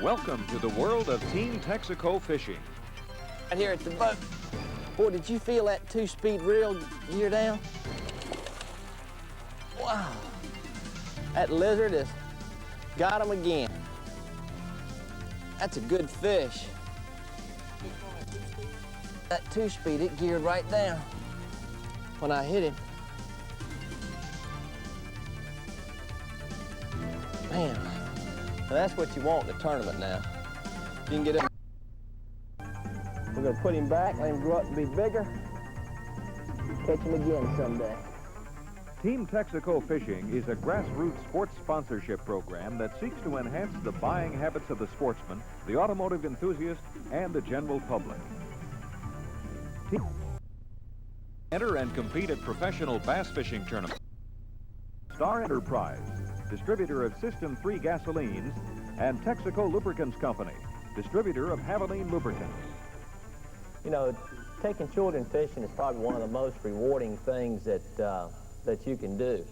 Welcome to the world of Team Texaco Fishing. Right here at the boat. Boy, did you feel that 2-speed reel gear down? Wow. That lizard has got him again. That's a good fish. That 2-speed, it geared right down when I hit him. Man, now that's what you want in a tournament now. You can get him. We're gonna put him back, let him grow up and be bigger. Catch him again someday. Team Texaco Fishing is a grassroots sports sponsorship program that seeks to enhance the buying habits of the sportsman, the automotive enthusiast, and the general public. Enter and compete at professional bass fishing tournaments. Star Enterprise, distributor of System 3 gasolines, and Texaco Lubricants Company, distributor of Havoline lubricants. You know, taking children fishing is probably one of the most rewarding things that you can do.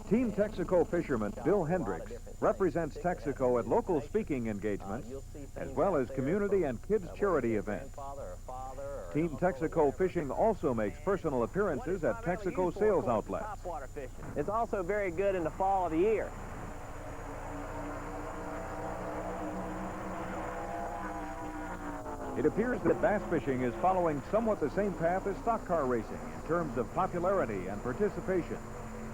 Team Texaco fisherman Bill Hendrix represents Texaco at local speaking engagements, as well as community and kids' charity events. Team Texaco Fishing also makes personal appearances at Texaco sales outlets. It's also very good in the fall of the year. It appears that bass fishing is following somewhat the same path as stock car racing in terms of popularity and participation.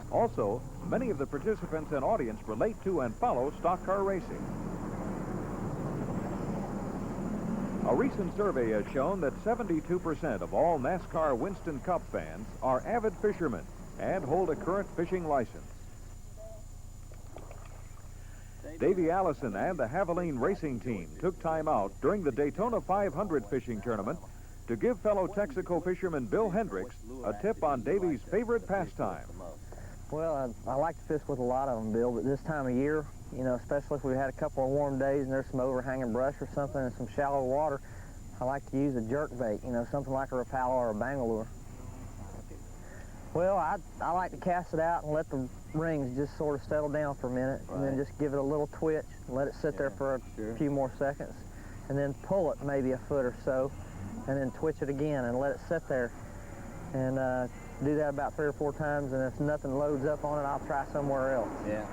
Also, many of the participants and audience relate to and follow stock car racing. A recent survey has shown that 72% of all NASCAR Winston Cup fans are avid fishermen and hold a current fishing license. Davey Allison and the Havoline racing team took time out during the Daytona 500 fishing tournament to give fellow Texaco fisherman Bill Hendrix a tip on Davey's favorite pastime. Well, I like to fish with a lot of them, Bill, but this time of year, you know, especially if we've had a couple of warm days and there's some overhanging brush or something and some shallow water, I like to use a jerk bait, you know, something like a Rapala or a Bangalore. Well, I like to cast it out and let the rings just sort of settle down for a minute, and then just give it a little twitch, and let it sit there for a few more seconds, and then pull it maybe a foot or so, and then twitch it again and let it sit there. And do that about 3 or 4 times, and if nothing loads up on it, I'll try somewhere else. Yeah.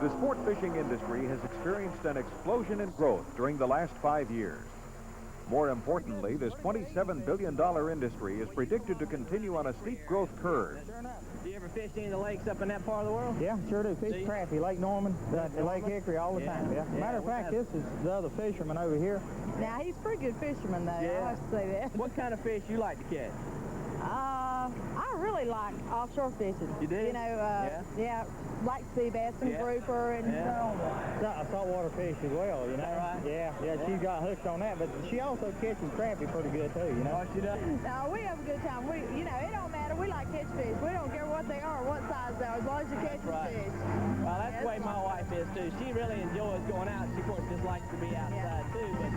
The sport fishing industry has experienced an explosion in growth during the last 5 years. More importantly, this $27 billion industry is predicted to continue on a steep growth curve. Do you ever fish any of the lakes up in that part of the world? Yeah, sure do. Fish crappie, Lake Norman, Lake Hickory all the time. Yeah. Matter of fact, this is the other fisherman over here. Now, he's a pretty good fisherman, though. Yeah. I have to say that. What kind of fish you like to catch? I really like offshore fishing. You do? You know, yeah, like sea bass and grouper and Saltwater fish as well, you know. Right? Yeah, she got hooked on that, but she also catches crappie pretty good too, you know. Oh, she does? No, we have a good time. You know, it don't matter. We like catch fish. We don't care what they are, what size they are, as long as you catch fish. Well, that's the way my wife is too. She really enjoys going out. She, of course, just likes to be outside too, but.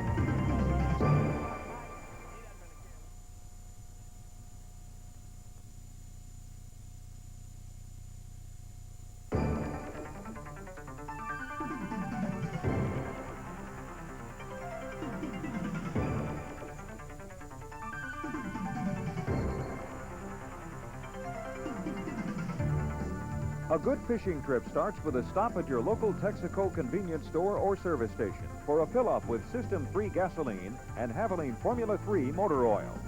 A good fishing trip starts with a stop at your local Texaco convenience store or service station for a fill-up with System 3 gasoline and Havoline Formula 3 motor oil.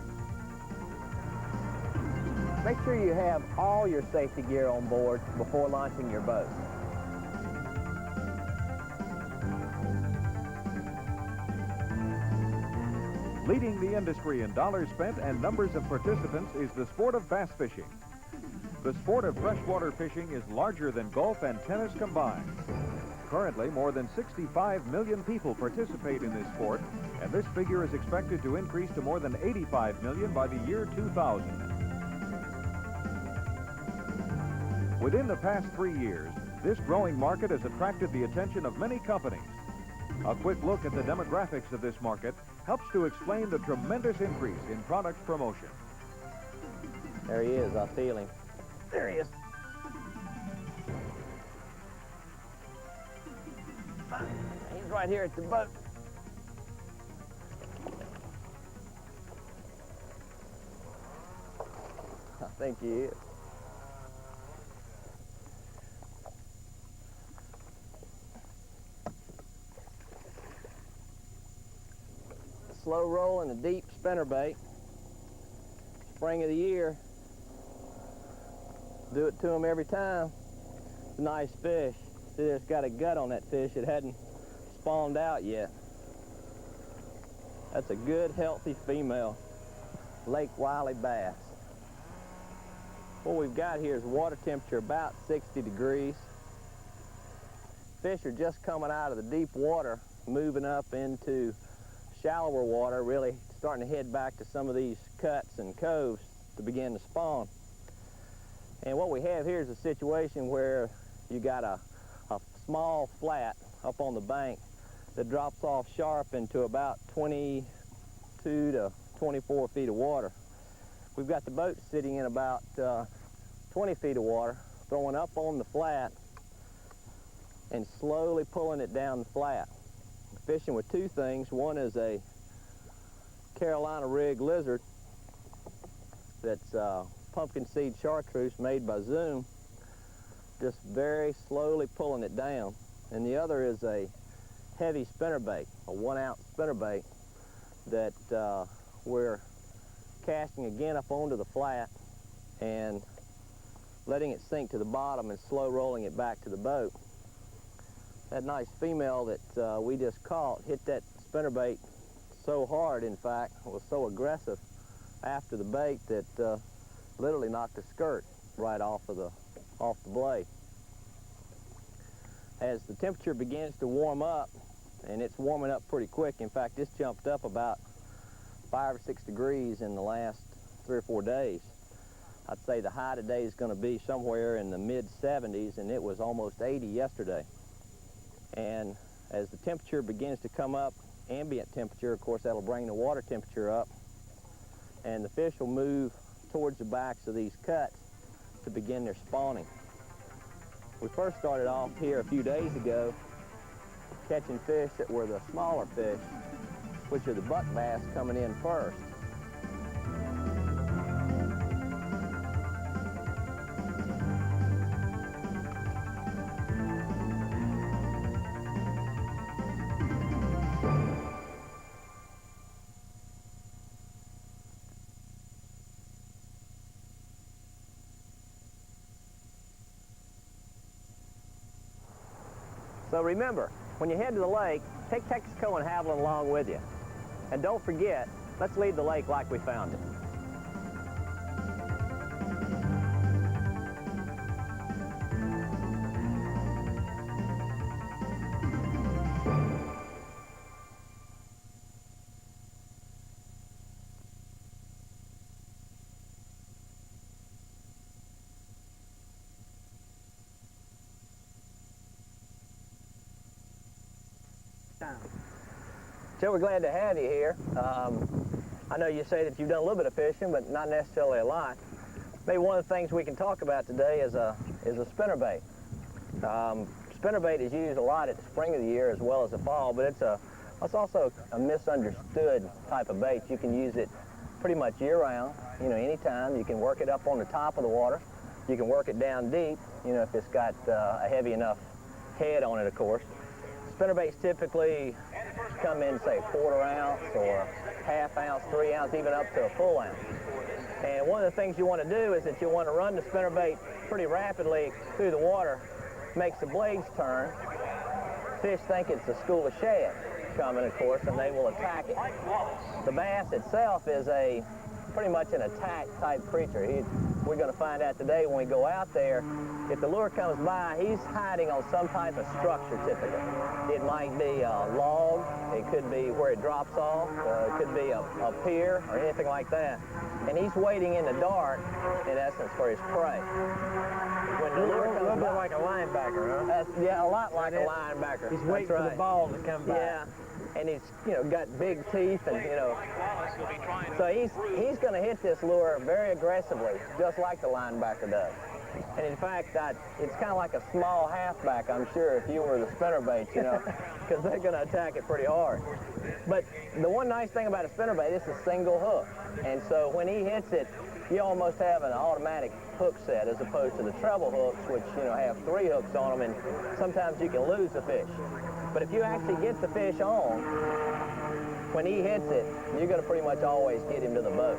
Make sure you have all your safety gear on board before launching your boat. Leading the industry in dollars spent and numbers of participants is the sport of bass fishing. The sport of freshwater fishing is larger than golf and tennis combined. Currently, more than 65 million people participate in this sport, and this figure is expected to increase to more than 85 million by the year 2000. Within the past 3 years, this growing market has attracted the attention of many companies. A quick look at the demographics of this market helps to explain the tremendous increase in product promotion. There he is. I feel him. There he is. He's right here at the boat. I think he is. Slow rolling a deep spinnerbait. Spring of the year. Do it to him every time. It's a nice fish. See, there's got a gut on that fish. It hadn't spawned out yet. That's a good, healthy female Lake Wiley bass. What we've got here is water temperature about 60 degrees. Fish are just coming out of the deep water, moving up into shallower water, really starting to head back to some of these cuts and coves to begin to spawn. And what we have here is a situation where you got a small flat up on the bank that drops off sharp into about 22 to 24 feet of water. We've got the boat sitting in about 20 feet of water, throwing up on the flat and slowly pulling it down the flat. Fishing with two things. One is a Carolina rig lizard that's pumpkin seed chartreuse made by Zoom, just very slowly pulling it down. And the other is a heavy spinnerbait, a 1 ounce spinnerbait that we're casting again up onto the flat and letting it sink to the bottom and slow rolling it back to the boat. That nice female that we just caught hit that spinnerbait so hard, in fact, was so aggressive after the bait that literally knocked the skirt right off the blade. As the temperature begins to warm up, and it's warming up pretty quick, in fact, this jumped up about 5 or 6 degrees in the last 3 or 4 days. I'd say the high today is going to be somewhere in the mid-70s, and it was almost 80 yesterday. And as the temperature begins to come up, ambient temperature, of course, that'll bring the water temperature up, and the fish will move towards the backs of these cuts to begin their spawning. We first started off here a few days ago catching fish that were the smaller fish, which are the buck bass coming in first. So remember, when you head to the lake, take Texaco and Haviland along with you. And don't forget, let's leave the lake like we found it. Joe, we're glad to have you here. I know you say that you've done a little bit of fishing, but not necessarily a lot. Maybe one of the things we can talk about today is a spinnerbait. Spinnerbait is used a lot at the spring of the year as well as the fall, but it's also a misunderstood type of bait. You can use it pretty much year-round, you know, anytime. You can work it up on the top of the water. You can work it down deep, you know, if it's got a heavy enough head on it, of course. Spinnerbaits typically come in, say, 1/4 ounce or 1/2 ounce, 3 ounce, even up to a full ounce. And one of the things you want to do is that you want to run the spinnerbait pretty rapidly through the water, makes the blades turn. Fish think it's a school of shad coming, of course, and they will attack it. The bass itself is pretty much an attack type creature. We're going to find out today when we go out there, if the lure comes by, he's hiding on some type of structure typically. It might be a log, it could be where it drops off, it could be a pier or anything like that. And he's waiting in the dark, in essence, for his prey. When the lure comes by, a little bit like a linebacker, huh? Yeah, a lot like a linebacker. He's waiting for the ball to come by. Yeah. And he's, you know, got big teeth and, you know, so he's going to hit this lure very aggressively, just like the linebacker does. And in fact, it's kind of like a small halfback, I'm sure, if you were the spinnerbait, you know, because they're going to attack it pretty hard. But the one nice thing about a spinnerbait, it's a single hook. And so when he hits it, you almost have an automatic hook set as opposed to the treble hooks, which, you know, have 3 hooks on them, and sometimes you can lose the fish. But if you actually get the fish on, when he hits it, you're going to pretty much always get him to the boat.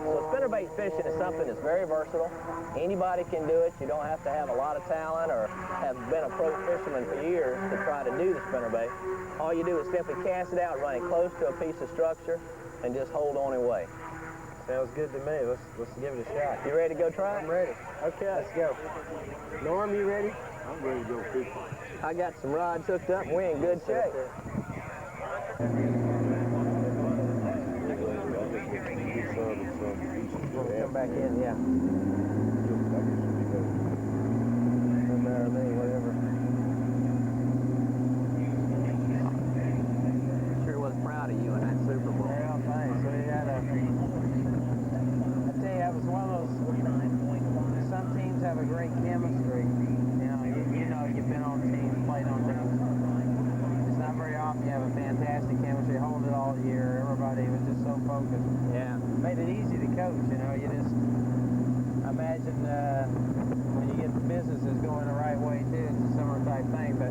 So spinnerbait fishing is something that's very versatile. Anybody can do it. You don't have to have a lot of talent or have been a pro fisherman for years to try to do the spinnerbait. All you do is simply cast it out, run it close to a piece of structure, and just hold on and wait. Sounds good to me. Let's give it a shot. You ready to go try it? I'm ready. Okay. Let's go. Norm, you ready? I'm ready to go fishing. I got some rods hooked up, and we're in good shape. We'll come back in, yeah. No matter me, whatever. Sure was proud of you in that Super Bowl. Yeah, thanks. So you had I tell you, that was one of those, some teams have a great chemistry. You know, you've been on teams, played on teams. It's not very often you have a fantastic chemistry, hold it all year. Everybody was just so focused. Yeah. Made it easy to coach, you know. You just imagine when you get the businesses going the right way too. It's a similar type thing, but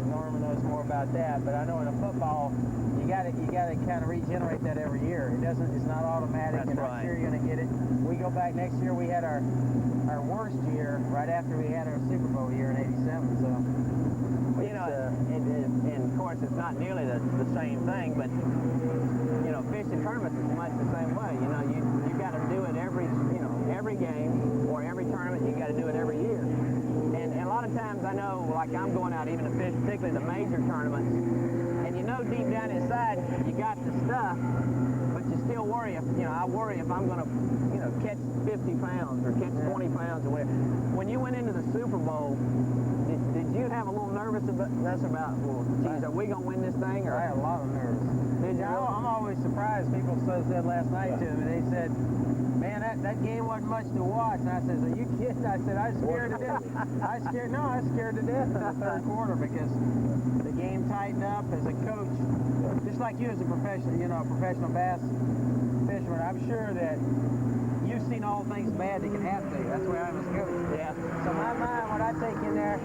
Norman knows more about that. But I know in a football, you got to kind of regenerate that every year. It's not automatic. That's and right. I'm sure you're going to get it. We go back next year. We had our worst year right after we had our Super Bowl year in '87. So. Well, you know, and of course, it's not nearly the same thing, but you know, fishing tournaments is much the same way. You know, you got to do it every game or every tournament. You got to do it every year. And a lot of times, I know, like I'm going out even to fish, particularly the major tournaments, and you know deep down inside you got the stuff, but you still worry. I worry if I'm going to, you know, catch 50 pounds or catch 20 pounds or whatever. When you went into the Super Bowl, did you have a little nervousness about, well, geez, are we going to win this thing? Or I had a lot of nerves. Did you? I'm always surprised. People said last night to me, they said, man, that game wasn't much to watch. And I said, are you kidding? I said, I was scared to death. I was scared to death in the third quarter because the game tightened up. As a coach, just like you as a professional bass fisherman, I'm sure that you've seen all things bad that can happen to you. That's where I was coach. Yeah. So my mind, when I take in there,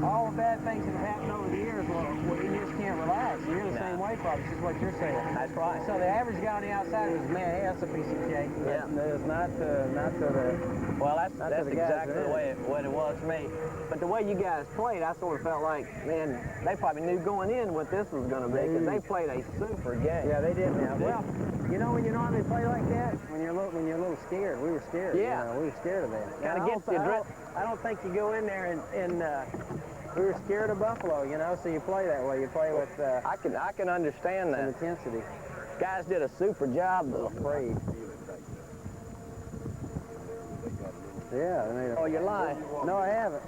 all the bad things that have happened over the years, well, you just can't relax. You're the same way, probably, just what you're saying. That's right. So the average guy on the outside was, man, hey, that's a piece of cake. Yeah. It's not to the... Well, that's the guys exactly the way it was for me. But the way you guys played, I sort of felt like, man, they probably knew going in what this was going to be because they played a super game. Yeah, they did now. Well, you know when you normally play like that? When you're a little scared. We were scared. Yeah. You know, we were scared of that. Kind of gets the I don't think you go in there and we were scared of buffalo, you know, so you play that way. You play with I can understand some that. intensity. Guys did a super job, though. Afraid. Yeah. Oh, you're lying. No, I haven't.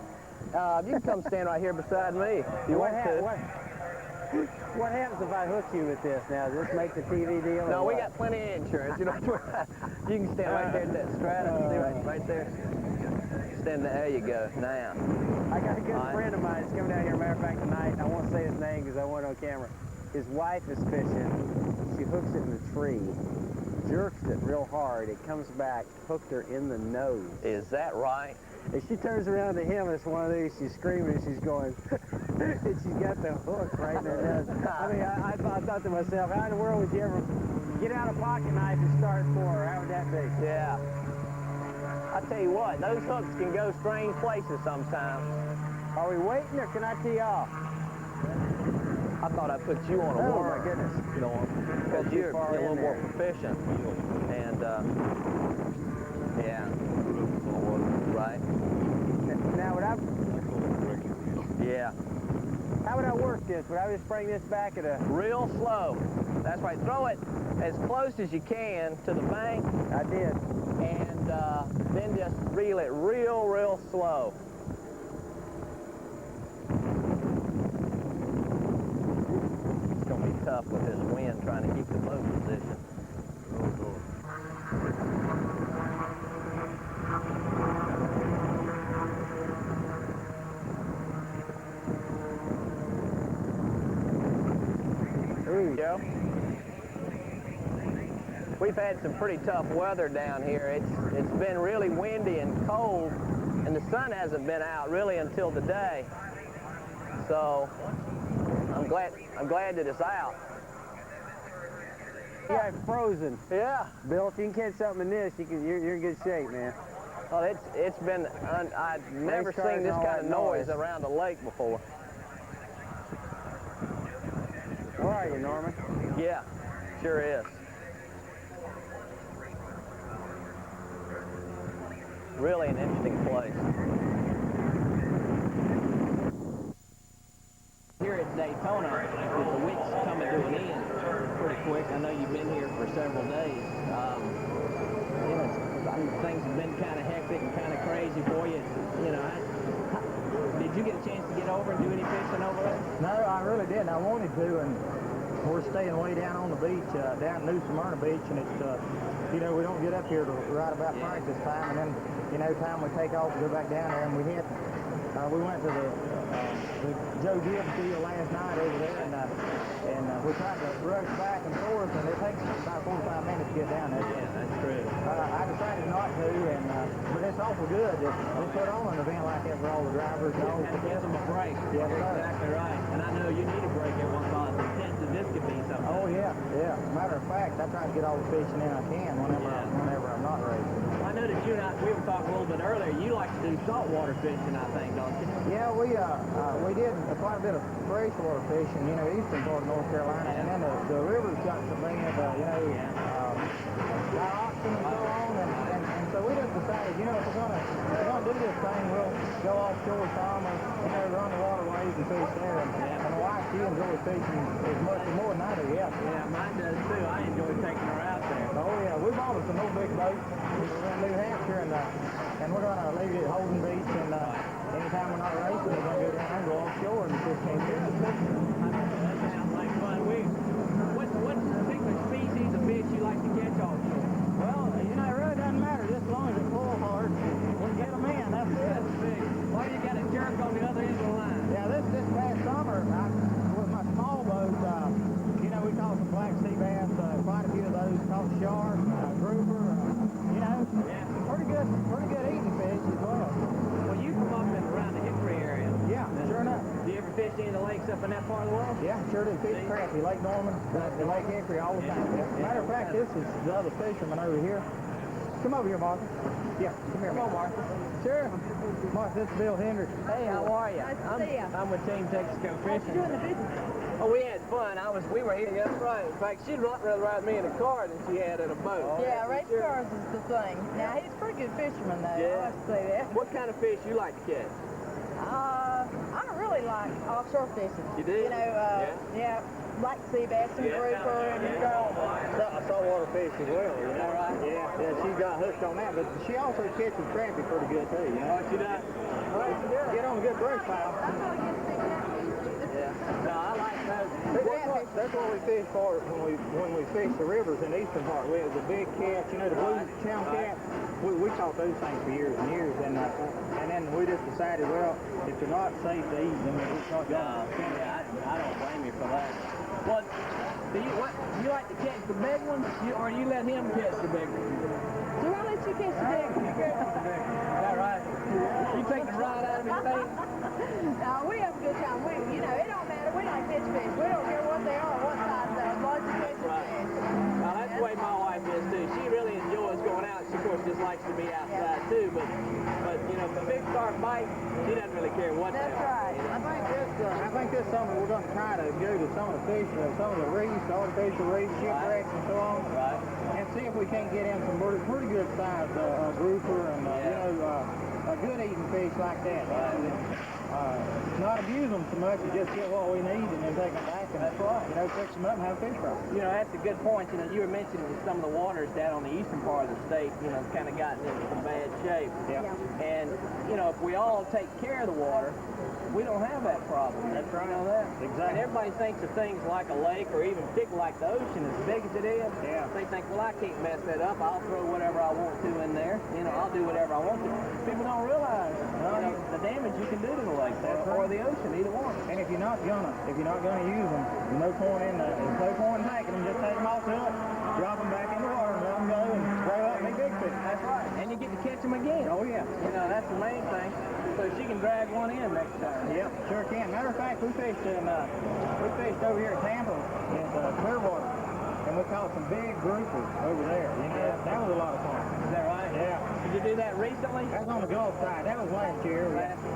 You can come stand right here beside me if you want to. What happens if I hook you with this now? Does this make the TV deal? No, we got plenty of insurance. You don't have to worry. You can stand right there at that strata. See right there. Stand there. There you go. Now. I got a good friend of mine that's coming down here. Matter of fact, tonight. I won't say his name because I want it on camera. His wife is fishing. She hooks it in the tree, jerks it real hard. It comes back, hooked her in the nose. Is that right? And she turns around to him, and it's one of these. She's screaming, and she's going, and she's got the hook right in her nose. I mean, I thought to myself, how in the world would you ever get out a pocket knife and start for her? How would that be? Yeah. I tell you what, those hooks can go strange places sometimes. Are we waiting, or can I tee off? I thought I put you on a Oh, worm. my goodness. Because you're a little more proficient. And, yeah. Right. Now, Yeah. how would I work this? Would I just bring this back at a... Real slow. That's right. Throw it as close as you can to the bank. I did. And then just reel it real slow. It's going to be tough with this wind trying to keep the boat position. through. Joe? We've had some pretty tough weather down here. It's been really windy and cold, and the sun hasn't been out really until today. So I'm glad that it's out. You got frozen. Yeah. Bill, if you can catch something in this, you're in good shape, man. Well, it's been, I've never seen this kind of noise around a lake before. Where are you, Norman? Yeah, sure is. Really an interesting place. Here at Daytona, with the week's coming to an end pretty quick. I know you've been here for several days. Things have been kind of hectic and kind of crazy for you. You know, did you get a chance to get over and do any fishing over there? No, I really didn't. I wanted to, and we're staying way down on the beach, down at New Smyrna Beach, and it's, you know, we don't get up here to right about practice time, and then, you know, time we take off to go back down there, and we hit. We went to the Joe Gibbs deal last night over there, and we tried to rush back and forth, and it takes about 45 minutes to get down there. Yeah, that's true. I decided not to, and but it's awful good that we put on an event like that for all the drivers and all. And give them a break. Yes, sir. Exactly right. And I know you need a break every once in a while. As intense as this could be sometimes. Oh yeah, yeah. Matter of fact, I try to get all the fishing in I can whenever I'm not racing. I know that you and I, we were talking a little bit earlier, you like to do saltwater fishing, I think, don't you? Yeah, we did quite a bit of freshwater fishing, you know, eastern part of North Carolina, and then the river's got some big, you know, dioxin and so on, and so we just decided, you know, if we're gonna do this thing, we'll go offshore some, or, you know, run the waterways and fish there, and the wife, she enjoys fishing as much or more than I do, yeah. Yeah, mine does too. I enjoy taking her out there. Oh yeah, we bought us a no big boat. We're in New Hampshire, and we're gonna leave it at Holden Beach, and anytime we're not racing, we're gonna go down and go offshore and just can't fish. That sounds like fun. What particular species of fish you like to catch offshore? Well, you know, it really doesn't matter, just as long as it's full hard, we can get them in, that's it. That's big. Why you got a jerk on the other end of the line? Yeah, this past summer, with my small boat, you know, we caught some black sea bass, quite a few of those, caught shark, grouper, you know, pretty good eating fish as well. Well, you come up and around the Hickory area. Yeah, sure enough. Do you ever fish any of the lakes up in that part of the world? Yeah, sure do. Fish crappie, Lake Norman, the Lake Hickory all the time. Yeah. Matter of fact, this is the other fisherman over here. Come over here, Martha. Yeah, come here. Come on, Martha. Sure. Martha, this is Bill Hendrix. Hey, how are you? Nice to see ya. I'm with Team Texaco What you Fishing. doing the business? Oh, we had fun. We were here. That's right. In fact, she'd rather ride me in a car than she had in a boat. Yeah, race cars is the thing. Now, he's a pretty good fisherman, though. Yeah. I have to say that. What kind of fish you like to catch? I don't really like offshore fishing. You do? You know, yeah, like sea bass and grouper and Saltwater fish as well, you know. Right. Yeah, she got hooked on that, but she also catches crappie pretty good too, you know. Oh, she does? Get on a good brush pile. Yeah. No, I like those. That's what we fish for when we fish the rivers in the eastern part. We have the big cats, you know, the blue channel cats. We caught those things for years and years, and then we just decided, well, if they're not safe to eat, then it's not going. Yeah, I don't blame you for that. Well, you like to catch the big ones, or you let him catch the big ones? Do I let you catch the big one? Is that right? You take the ride out of his face? No, we have a good time. You know, it don't matter. We like catch fish. We don't care what they are, what size they are, as long as you catch the fish. Well, that's the way my wife is too. She really enjoys going out. She, of course, just likes to be outside too. But you know, if the fish start biting, she doesn't really care what they are. That's right. I think this summer we're going to try to go to some of the fish, some of the reefs, artificial reefs, shipwrecks, and so on, and see if we can't get in some pretty good sized grouper and you know, a good eating fish like that. Not abuse them so much, and just get what we need and then take them back and you know, fix them up and have a fish fry. You know, that's a good point. You know, you were mentioning that some of the waters down on the eastern part of the state, you know, kind of gotten into some bad shape. Yeah. And, you know, if we all take care of the water, we don't have that problem. That's right. You know that? Exactly. And everybody thinks of things like a lake or even particularly like the ocean, as big as it is. Yeah. They think, well, I can't mess that up. I'll throw whatever I want to in there. You know, I'll do whatever I want to. People don't realize the damage you can do to the lake or the ocean, either one. And if you're not gonna use them, there's no point in taking them. Just take them off the hook, drop them back in the water, and let them go and grow up and be big fish. That's right. And you get to catch them again. Oh yeah. You know, that's the main thing. So she can drag one in next time. Yep, sure can. Matter of fact, we fished over here at Tampa in Clearwater, and we caught some big groupers over there. You know, that was a lot of fun. Is that right? Yeah. Did you do that recently? That was on the Gulf side. That was last year.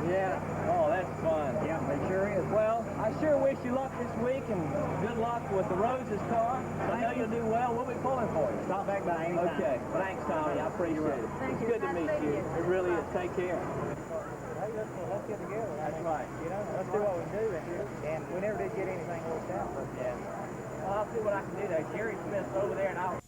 Yeah. Oh, that's fun. Yeah, it sure is. Well, I sure wish you luck this week and good luck with the Roses car. I know you'll do well. We'll be pulling for you. Stop back by anytime. Okay. Thanks, Tommy. I appreciate it. Thank It's you. good to Nice meet meeting you. you. It really is. Take care. Hey, let's get together. That's right. You know, let's do what we do. And we never did get anything worked out. But Yeah. Well, I'll see what I can do there. Jerry Smith's over there, and I'll...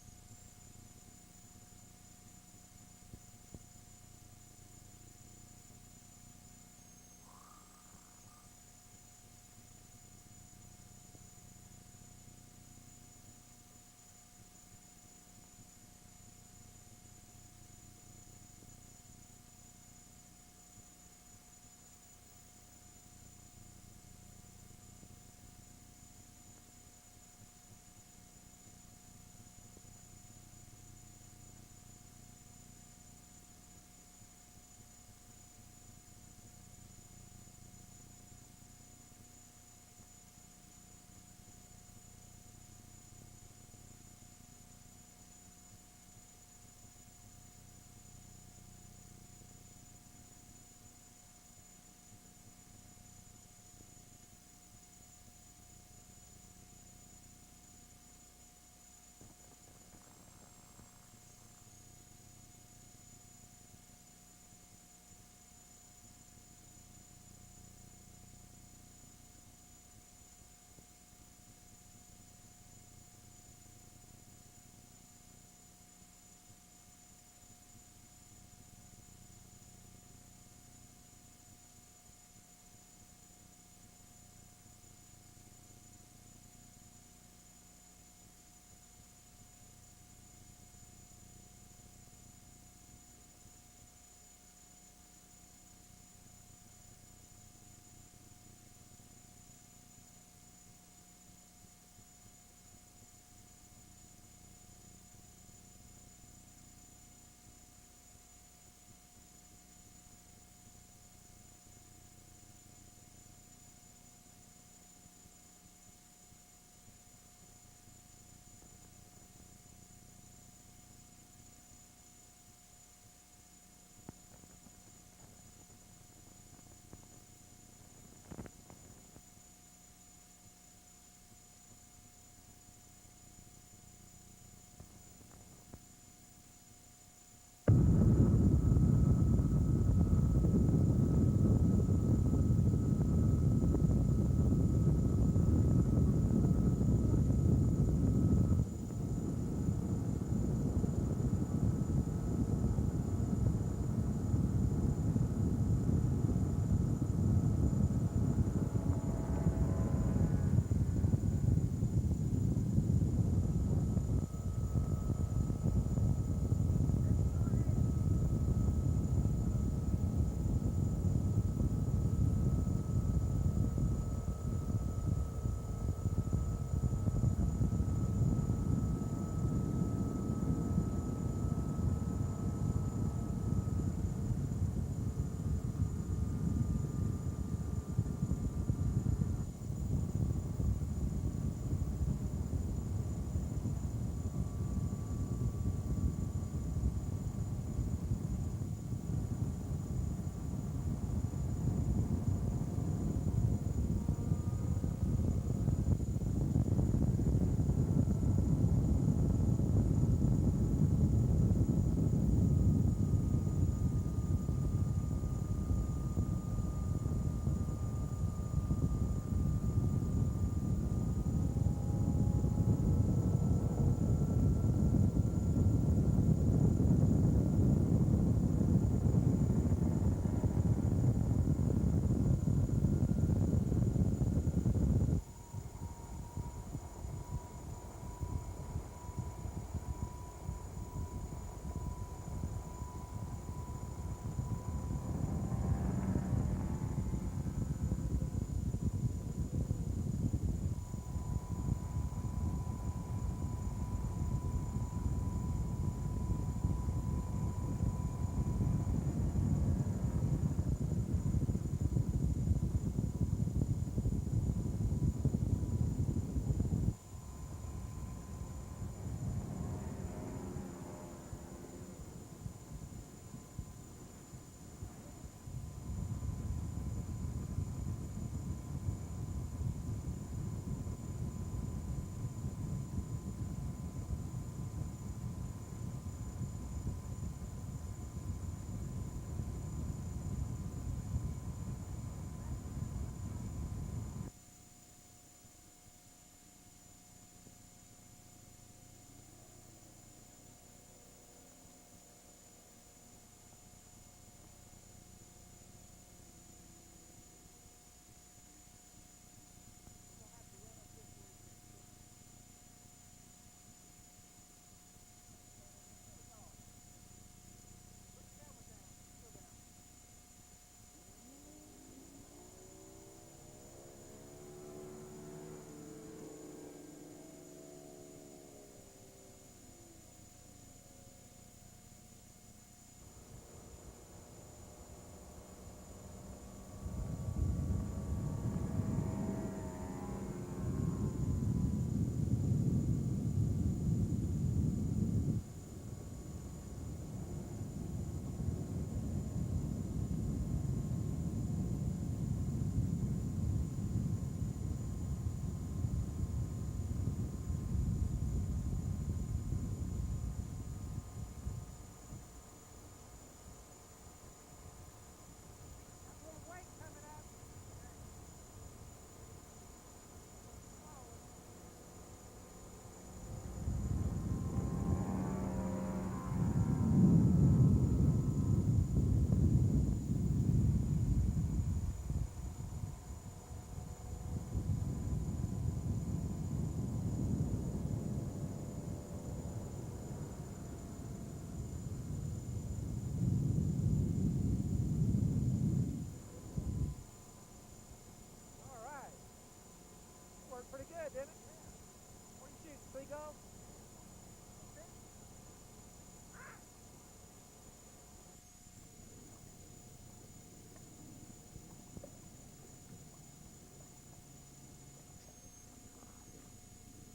speak of?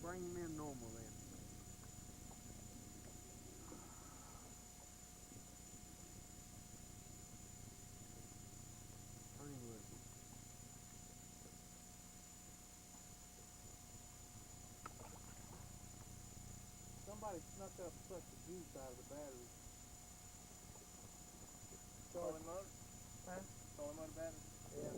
Bring him in normal then. Somebody snuck up and sucked the juice out of the battery. Trolling motor? Huh? Trolling motor battery? Yeah.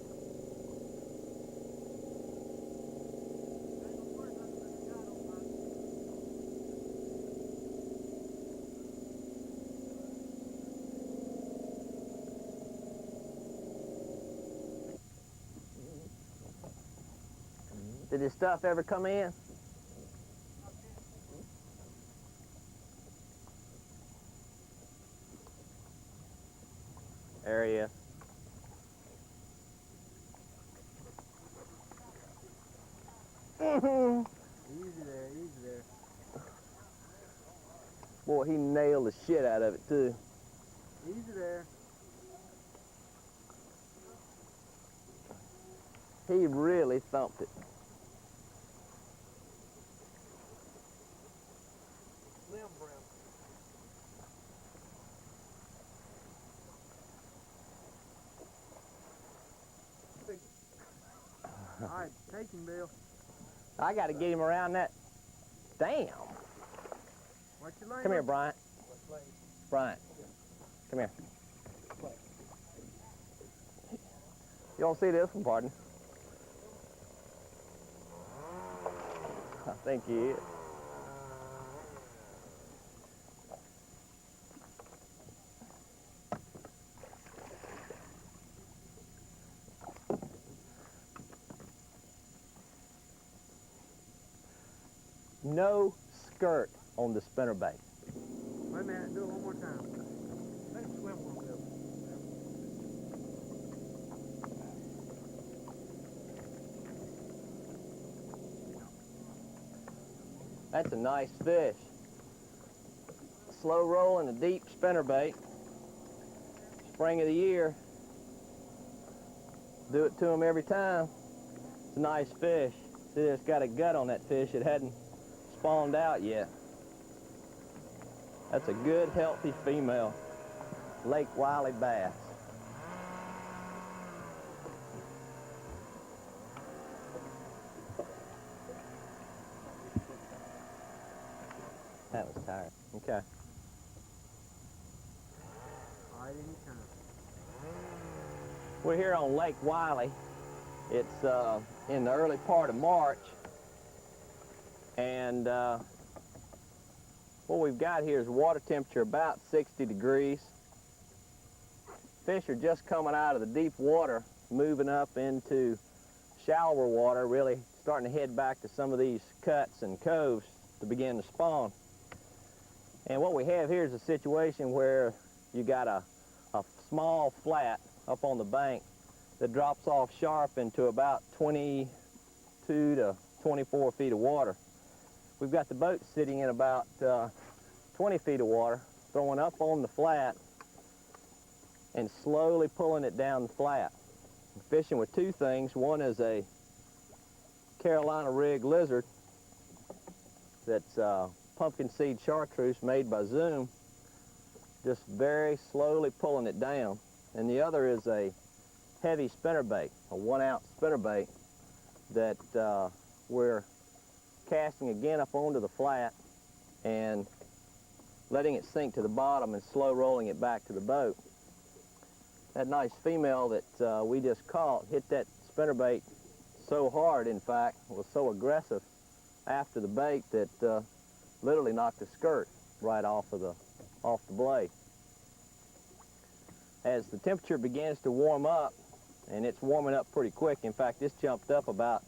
Did this stuff ever come in? There he is. Easy there, easy there. Boy, he nailed the shit out of it too. Easy there. He really thumped it. Limb brown. All right, take him, Bill. I got to get him around that. Damn. What's your name? Come here, Bryant. Bryant. Come here. You all see this one, pardon? I think he is. No skirt on the spinnerbait. Wait a minute, do it one more time. Let him swim a little bit. That's a nice fish. Slow rolling, a deep spinnerbait. Spring of the year. Do it to him every time. It's a nice fish. See, it's got a gut on that fish. It hadn't spawned out yet. That's a good, healthy female Lake Wiley bass. That was tired. Okay. All right, anytime. We're here on Lake Wiley. It's in the early part of March. And what we've got here is water temperature about 60 degrees. Fish are just coming out of the deep water, moving up into shallower water, really starting to head back to some of these cuts and coves to begin to spawn. And what we have here is a situation where you got a small flat up on the bank that drops off sharp into about 22 to 24 feet of water. We've got the boat sitting in about 20 feet of water, throwing up on the flat and slowly pulling it down the flat. We're fishing with two things. One is a Carolina rig lizard that's pumpkin seed chartreuse made by Zoom, just very slowly pulling it down. And the other is a heavy spinnerbait, a 1 ounce spinnerbait that we're casting again up onto the flat and letting it sink to the bottom and slow rolling it back to the boat. That nice female that we just caught hit that spinnerbait so hard, in fact, was so aggressive after the bait that literally knocked the skirt right off the blade. As the temperature begins to warm up, and it's warming up pretty quick, in fact, this jumped up about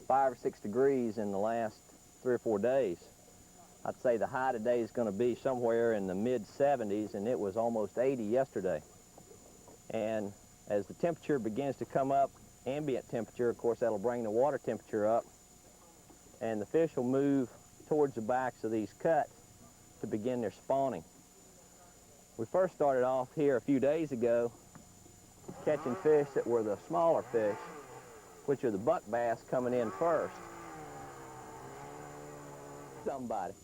5 or 6 degrees in the last 3 or 4 days. I'd say the high today is going to be somewhere in the mid-70s, and it was almost 80 yesterday. And as the temperature begins to come up, ambient temperature, of course, that'll bring the water temperature up, and the fish will move towards the backs of these cuts to begin their spawning. We first started off here a few days ago catching fish that were the smaller fish, which are the buck bass coming in first. Somebody.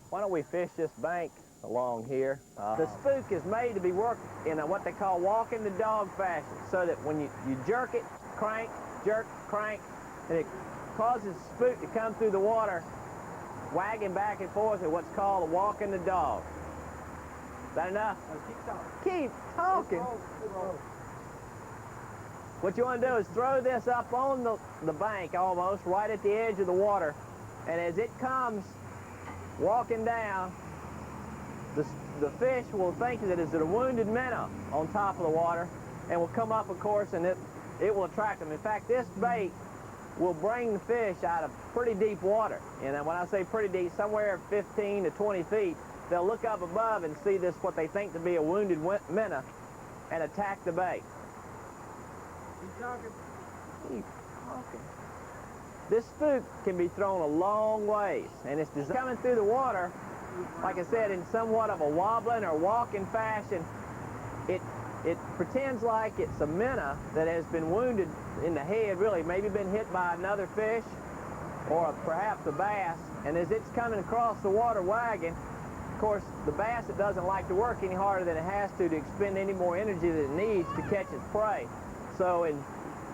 Why don't we fish this bank along here? The spook is made to be worked in what they call walking the dog fashion, so that when you jerk it, crank, jerk, crank, and it causes the spook to come through the water, wagging back and forth at what's called a walking the dog. Is that enough? Keep talking. What you want to do is throw this up on the bank almost, right at the edge of the water, and as it comes walking down, the fish will think that it's a wounded minnow on top of the water and will come up, of course, and it will attract them. In fact, this bait will bring the fish out of pretty deep water. And when I say pretty deep, somewhere 15 to 20 feet, they'll look up above and see this, what they think to be a wounded minnow, and attack the bait. Keep talking. Keep talking. This spook can be thrown a long ways, and it's coming through the water, like I said, in somewhat of a wobbling or walking fashion. It pretends like it's a minnow that has been wounded in the head, really, maybe been hit by another fish or perhaps a bass, and as it's coming across the water wagging, of course, the bass, it doesn't like to work any harder than it has to expend any more energy than it needs to catch its prey. So in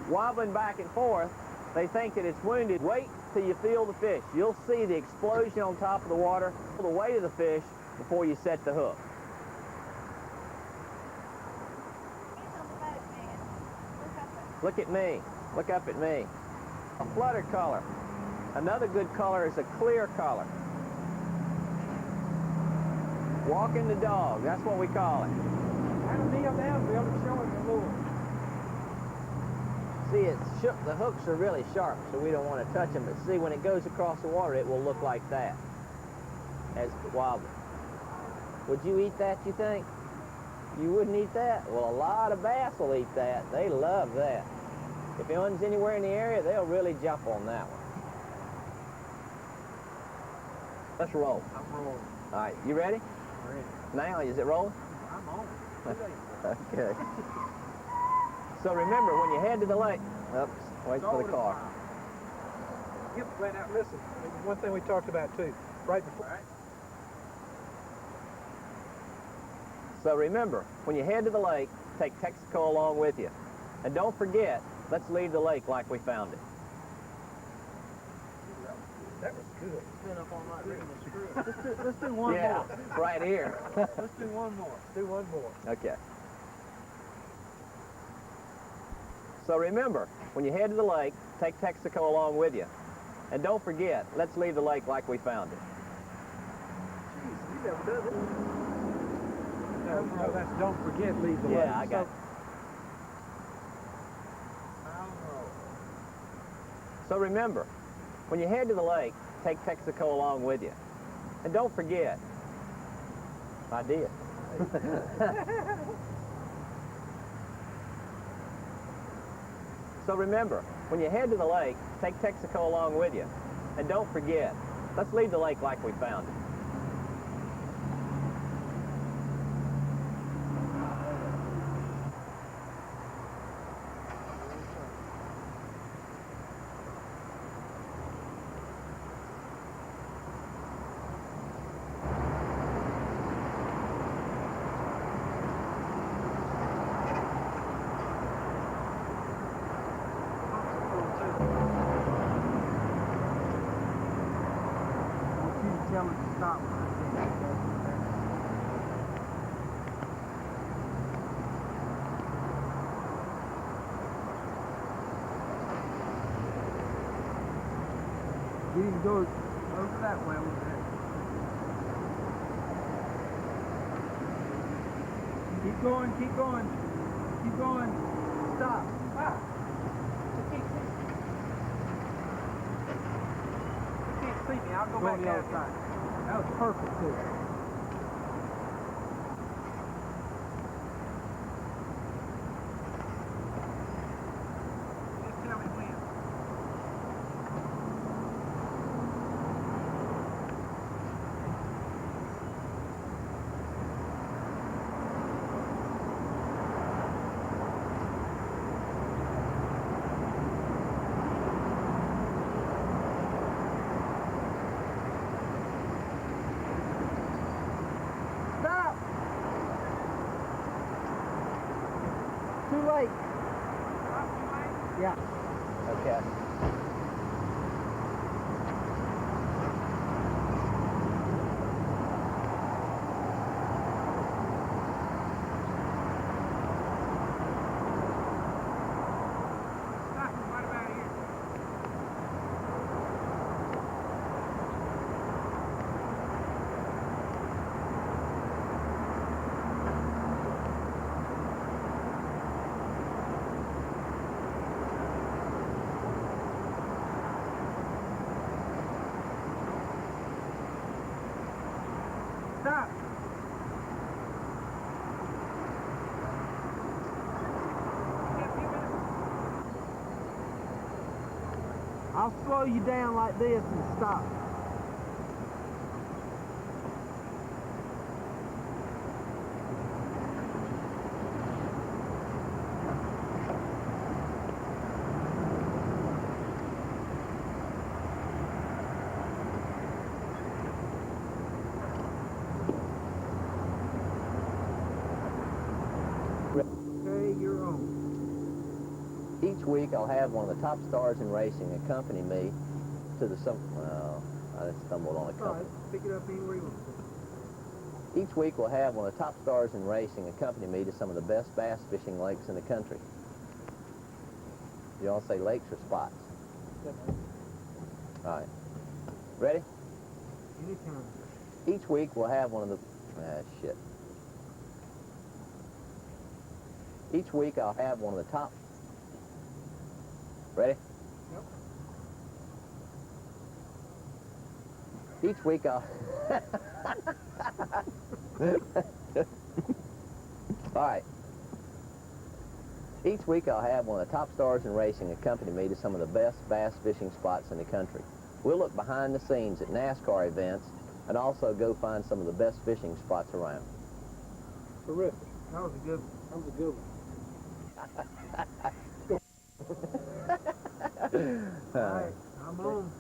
wobbling back and forth, they think that it's wounded. Wait till you feel the fish. You'll see the explosion on top of the water, the weight of the fish, before you set the hook. Look at me. Look up at me. A flutter color. Another good color is a clear color. Walking the dog, that's what we call it. I don't kneel down, Bill, to show him the lure. See, the hooks are really sharp, so we don't want to touch them. But see, when it goes across the water, it will look like that as it wobbles. Would you eat that, you think? You wouldn't eat that? Well, a lot of bass will eat that. They love that. If anyone's anywhere in the area, they'll really jump on that one. Let's roll. I'm rolling. All right, you ready? Ready. Now, is it rolling? I'm on. Okay. So remember, when you head to the lake, oops, wait for the car. Now listen, one thing we talked about too, right before. All right. So remember, when you head to the lake, take Texaco along with you. And don't forget, let's leave the lake like we found it. That was good. Let's do one Yeah, more. right here. Let's do one more. Do one more. Okay. So remember, when you head to the lake, take Texaco along with you. And don't forget, let's leave the lake like we found it. Jeez, you never done it. No, that's don't forget, leave the lake. Yeah, I got it. So remember, when you head to the lake, take Texaco along with you. And don't forget, I did. So remember, when you head to the lake, take Texaco along with you. And don't forget, let's leave the lake like we found it. Tell them to stop. You can go over that way over there. Keep going, keep going, keep going. Stop. Ah. You can't see me. I'll go back on the other out. side. That was perfect too. Just tell me when. Yeah. Okay. Stop. I'll slow you down like this and stop. Okay, you're on. Each week I'll have one of the top stars in racing accompany me to the I just stumbled on a company. Pick it up anywhere you want. Each week we'll have one of the top stars in racing accompany me to some of the best bass fishing lakes in the country. You all say lakes or spots? All right. Ready? Anytime. Each week we'll have one of the... shit. Each week I'll have one of the top... Ready? Yep. Each week I'll... All right. Each week I'll have one of the top stars in racing accompany me to some of the best bass fishing spots in the country. We'll look behind the scenes at NASCAR events and also go find some of the best fishing spots around. Terrific. That was a good one. That was a good one. All right, I'm on.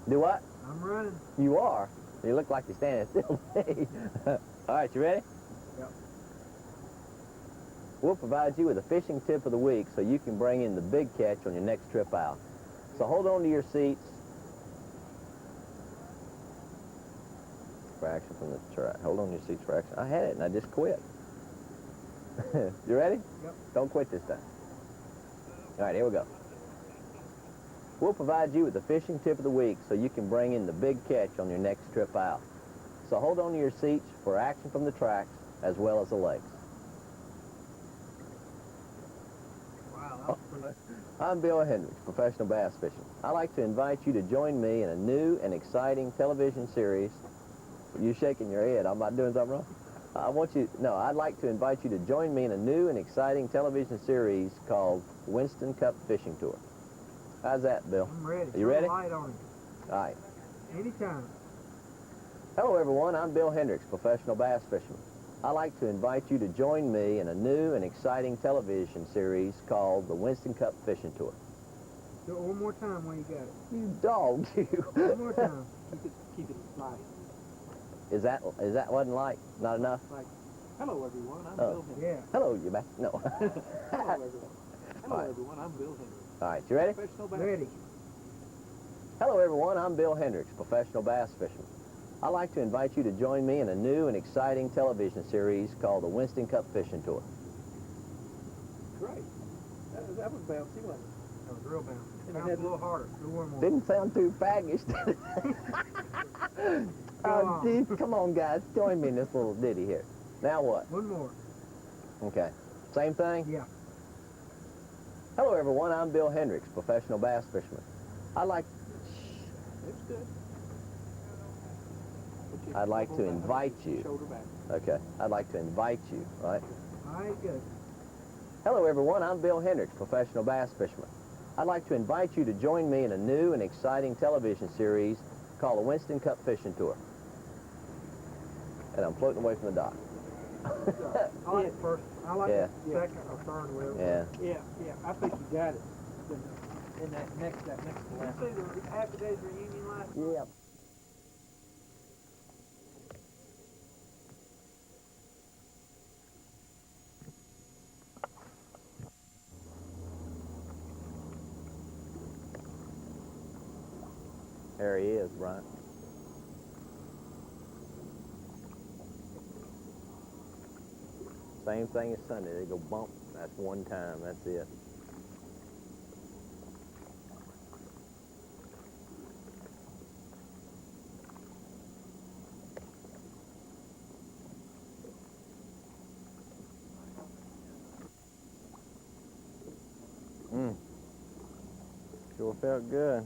Do what? I'm running. You are? You look like you're standing still to me. All right, you ready? Yep. We'll provide you with a fishing tip of the week so you can bring in the big catch on your next trip out. So hold on to your seats. For action from the track. Hold on to your seats for action. I had it and I just quit. You ready? Yep. Don't quit this time. All right, here we go. We'll provide you with the fishing tip of the week so you can bring in the big catch on your next trip out. So hold on to your seats for action from the tracks as well as the lakes. Wow, that was I'm Bill Hendrix, professional bass fishing. I'd like to invite you to join me in a new and exciting television series. You shaking your head. I'm not doing something wrong? I'd like to invite you to join me in a new and exciting television series called Winston Cup Fishing Tour. How's that, Bill? I'm ready. Are you ready? Light on it. All right. Anytime. Hello, everyone. I'm Bill Hendrix, professional bass fisherman. I'd like to invite you to join me in a new and exciting television series called the Winston Cup Fishing Tour. Do it one more time when you got it. You dog, you. One more time. Keep it light. Is that wasn't light? Not enough? Like, Hello, everyone. I'm Oh. Bill Hendrix. yeah. Hello, you back? No. Hello, everyone. Hello, All right. everyone. I'm Bill Hendrix. All right, you ready? Professional bass Ready. Hello, everyone. I'm Bill Hendrix, professional bass fisherman. I'd like to invite you to join me in a new and exciting television series called the Winston Cup Fishing Tour. Great. That was bouncy, wasn't it? That was real bouncy. And it Sounds had a little harder. Do one more. Didn't sound too faggish. Go Oh, on. geez, come on, guys. Join me in this little ditty here. Now what? One more. Okay. Same thing? Yeah. Hello, everyone. I'm Bill Hendrix, professional bass fisherman. It's good. I'd like to invite you. Shoulder back. Okay. I'd like to invite you, right? All right, good. Hello, everyone. I'm Bill Hendrix, professional bass fisherman. I'd like to invite you to join me in a new and exciting television series called the Winston Cup Fishing Tour. And I'm floating away from the dock. I like it first. I like Yeah. it second or third wheel. Yeah. Yeah. I think you got it. In that next to last. You see the Happy Days reunion last night? Yeah. There he is, Brian. Same thing as Sunday. They go bump. That's one time. That's it. Sure felt good.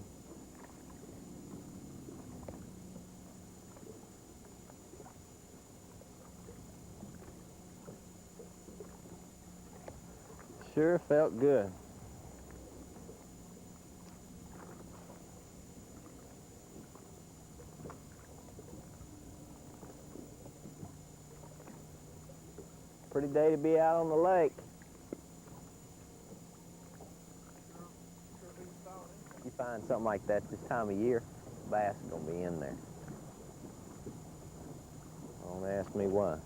Sure felt good. Pretty day to be out on the lake. You find something like that this time of year, bass are gonna be in there. Don't ask me why.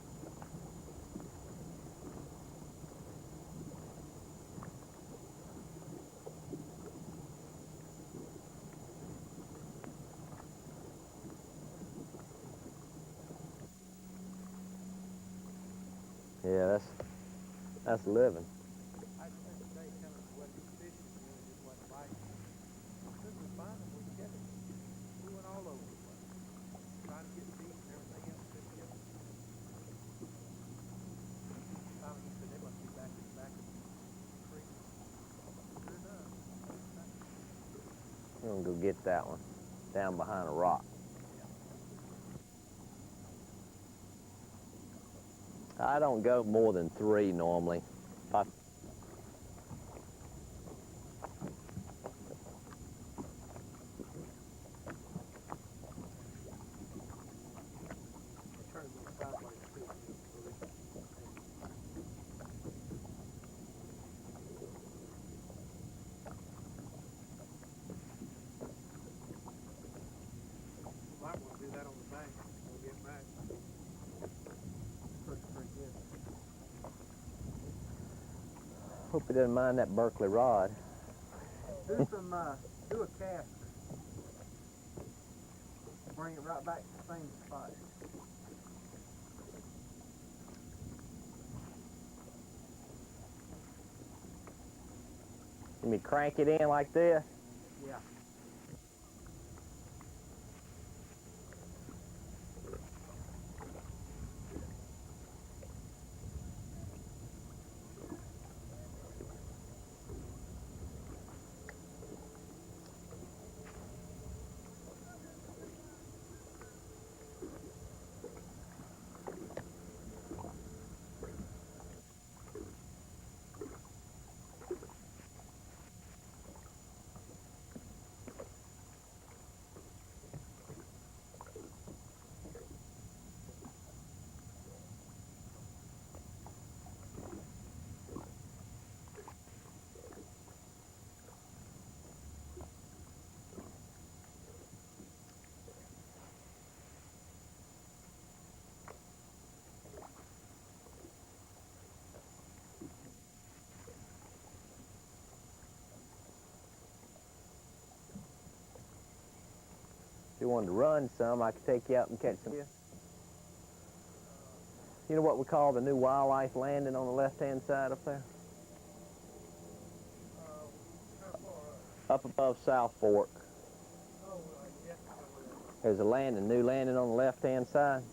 Yeah, that's living. I spent the day kind of wasn't fishing, really just wasn't biting. As soon as we find them, we get it. We went all over the place, trying to get deep and everything else fit together. Finally, he said they must be back in the back of the creek. Sure enough. We're gonna go get that one down behind a rock. I don't go more than 3 normally. Might want to do that on the bank when we get back. Hope he doesn't mind that Berkeley rod. Do a cast. Bring it right back to the same spot. Let me crank it in like this. Yeah. If you wanted to run some, I could take you out and catch some. You know what we call the new wildlife landing on the left-hand side up there? Up above South Fork. There's a new landing on the left-hand side.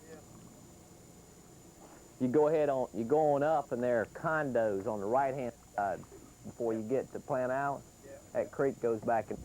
You go ahead on, you go on up, and there are condos on the right-hand side before you get to Plant Island. That creek goes back in.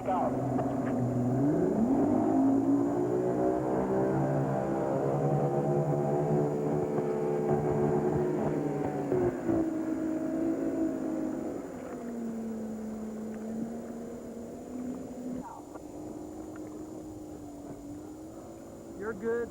take off. You're good.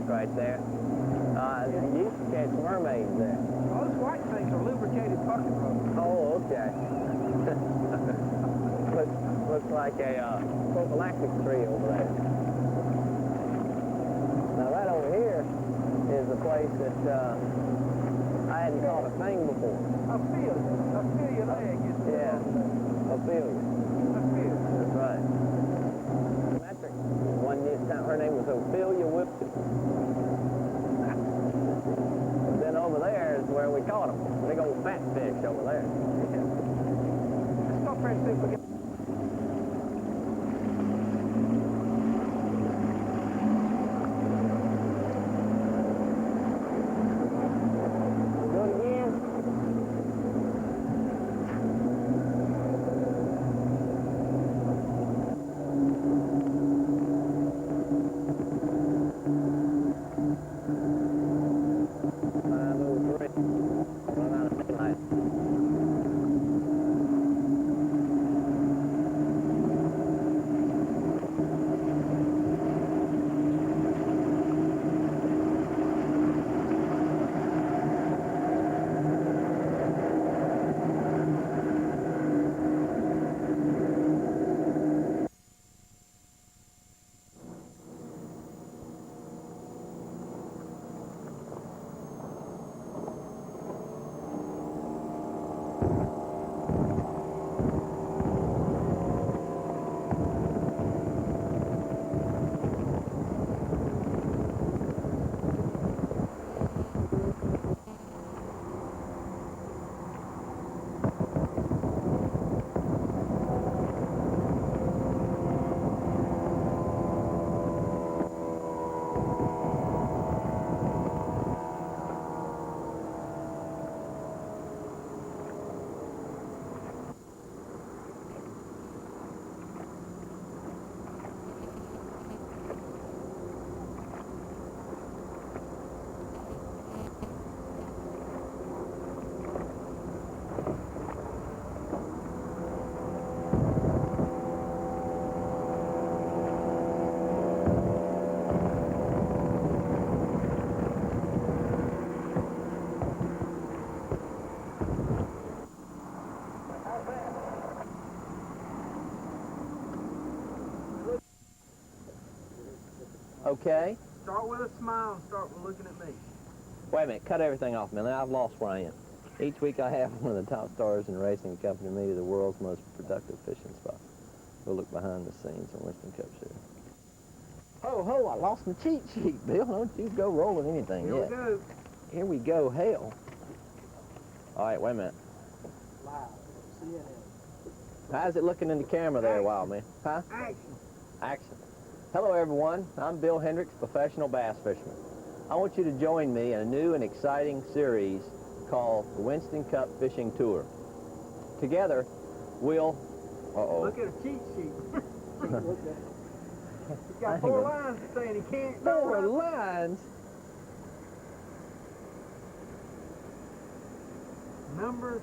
Right there. You used to catch mermaids there. All those white things are lubricated pocket ropes. Oh, okay. looks like a prophylactic tree over there. Now right over here is a place that I hadn't caught a thing before. I feel your leg. Yeah, I feel you. That's right. Metric. One this time, her name was Ophelia Whipton. And then over there is where we caught them. Big old fat fish over there. Let's go first, see if we get... Do it again. Okay. Start with a smile and start with looking at me. Wait a minute, cut everything off, man. I've lost where I am. Each week I have one of the top stars in racing accompany me to the world's most productive fishing spot. We'll look behind the scenes on Winston Cup Series. Ho, I lost my cheat sheet, Bill. Don't you go rolling anything Here yet. we go. Here we go, hell. All right, wait a minute. Live. CNN. How's it looking in the camera there, wild man? Huh? Action. Action. Hello, everyone. I'm Bill Hendrix, professional bass fisherman. I want you to join me in a new and exciting series called the Winston Cup Fishing Tour. Together, we'll... Look at a cheat sheet. He's got 4 lines to say and he can't. 4 lines? Numbers.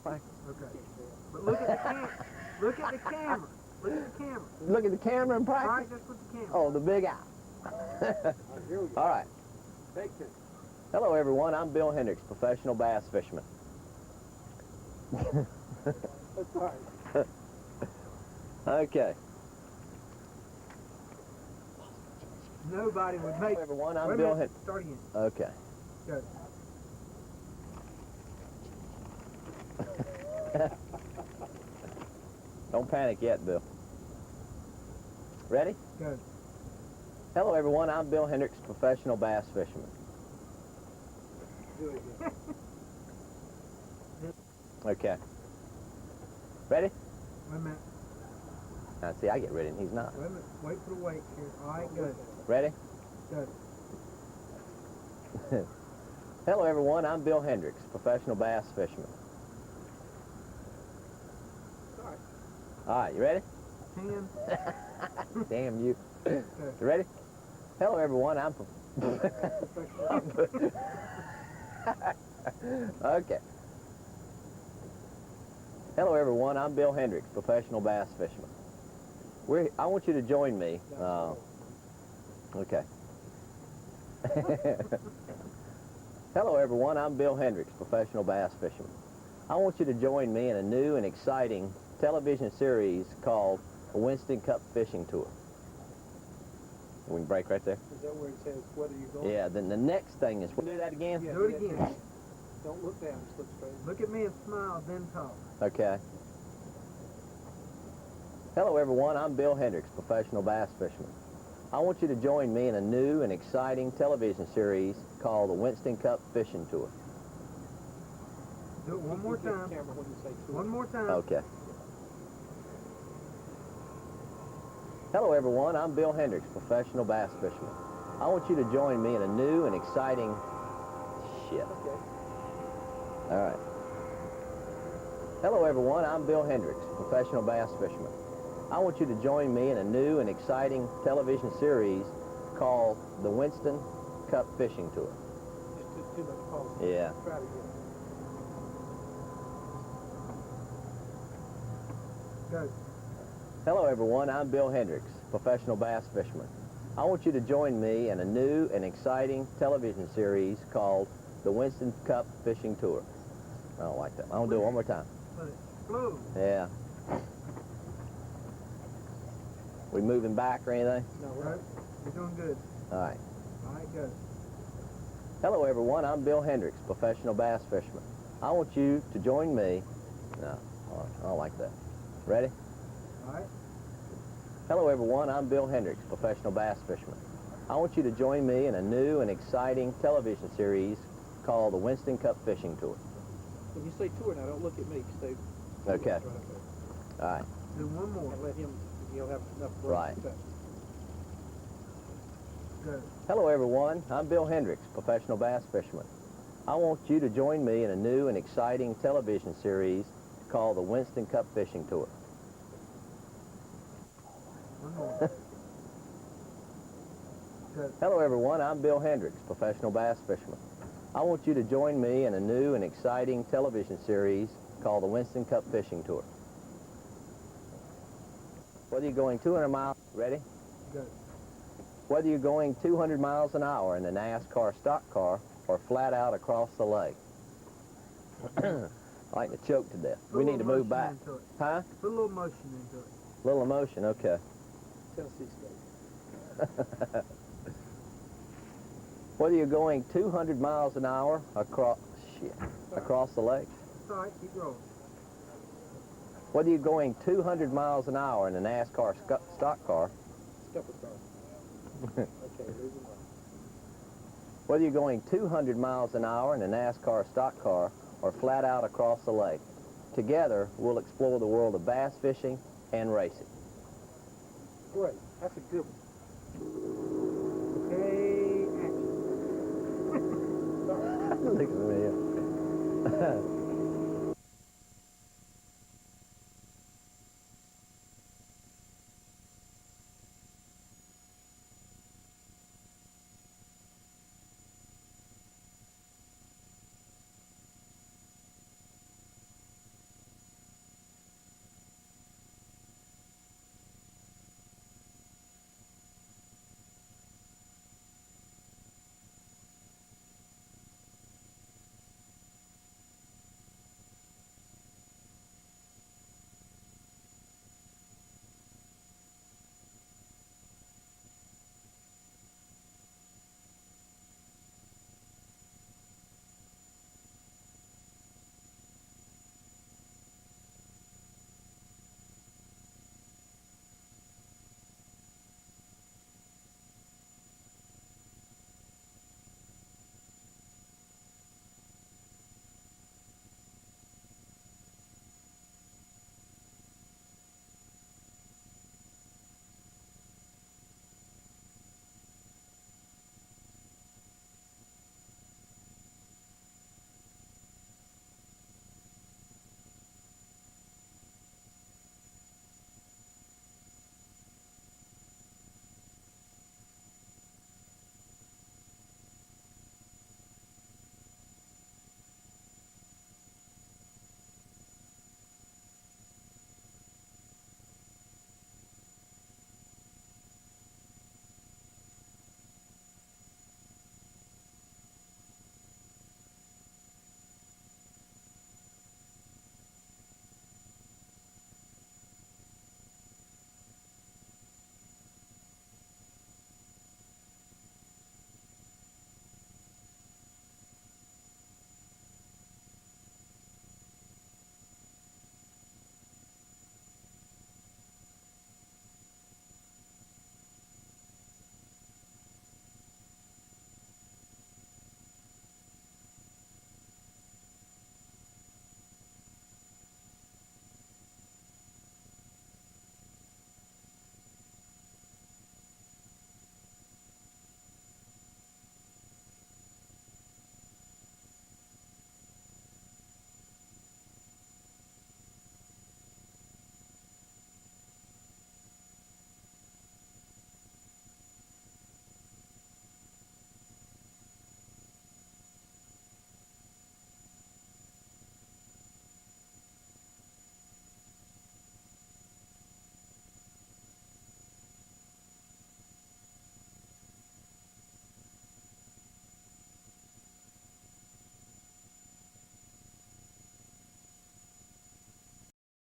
Okay. But look at the camera. Look at the camera. Look at the camera. Look at the camera and practice? Practice with the camera. Oh, the big eye. All right. Hello, everyone. I'm Bill Hendrix, professional bass fisherman. That's right. Okay. Nobody would make... Hello, everyone. I'm Wait a Bill minute. Hendrix. Start again. Okay. Good. Don't panic yet, Bill. Ready? Good. Hello, everyone. I'm Bill Hendrix, professional bass fisherman. Do it again. Okay. Ready? Wait a minute. Now, see, I get ready and he's not. Wait a minute. Wait for the weight here. All right, good. Ready? Good. Hello, everyone. I'm Bill Hendrix, professional bass fisherman. Sorry. All right, you ready? 10. Damn you. Good. You ready? Hello, everyone. I'm... Okay. Hello, everyone. I'm Bill Hendrix, professional bass fisherman. I want you to join me. Okay. Hello, everyone. I'm Bill Hendrix, professional bass fisherman. I want you to join me in a new and exciting television series called the Winston Cup Fishing Tour. We can break right there. Is that where it says, what are you going? Yeah, then the next thing is... We'll do that again? Yeah, do it again. Don't look down, just look straight. Look at me and smile, then talk. Okay. Hello, everyone. I'm Bill Hendrix, professional bass fisherman. I want you to join me in a new and exciting television series called the Winston Cup Fishing Tour. Do it one more time. One more time. Okay. Hello, everyone. I'm Bill Hendrix, professional bass fisherman. I want you to join me in a new and exciting... Shit. All right. Hello, everyone. I'm Bill Hendrix, professional bass fisherman. I want you to join me in a new and exciting television series called the Winston Cup Fishing Tour. Just too much pause. Yeah. Try it again. Go. Hello, everyone. I'm Bill Hendrix, professional bass fisherman. I want you to join me in a new and exciting television series called the Winston Cup Fishing Tour. I don't like that. I'm going to do it one more time. Flow. Yeah. We moving back or anything? No, right. You're doing good. All right. All right, go. Hello, everyone. I'm Bill Hendrix, professional bass fisherman. I want you to join me. No, I don't like that. Ready? All right. Hello, everyone. I'm Bill Hendrix, professional bass fisherman. I want you to join me in a new and exciting television series called the Winston Cup Fishing Tour. When you say tour now, don't look at me, Steve. Okay. All right. Do one more. Let him, he'll have enough work. Right. Good. Hello, everyone. I'm Bill Hendrix, professional bass fisherman. I want you to join me in a new and exciting television series called the Winston Cup Fishing Tour. One more. Good. Hello, everyone. I'm Bill Hendrix, professional bass fisherman. I want you to join me in a new and exciting television series called the Winston Cup Fishing Tour. Whether you're going 200 miles, ready? Good. Whether you're going 200 miles an hour in a NASCAR stock car or flat out across the lake. I like to choke to death. We need to move back. Huh? Put a little motion into it. Little emotion, okay. Tennessee State. Whether you're going 200 miles an hour across the lake. It's all right, keep rolling. Whether you're going 200 miles an hour in a NASCAR stock car. Stepper car. Okay, moving on. Whether you're going 200 miles an hour in a NASCAR stock car or flat out across the lake. together, we'll explore the world of bass fishing and racing. Great. That's a good one. Okay, action. Look at me.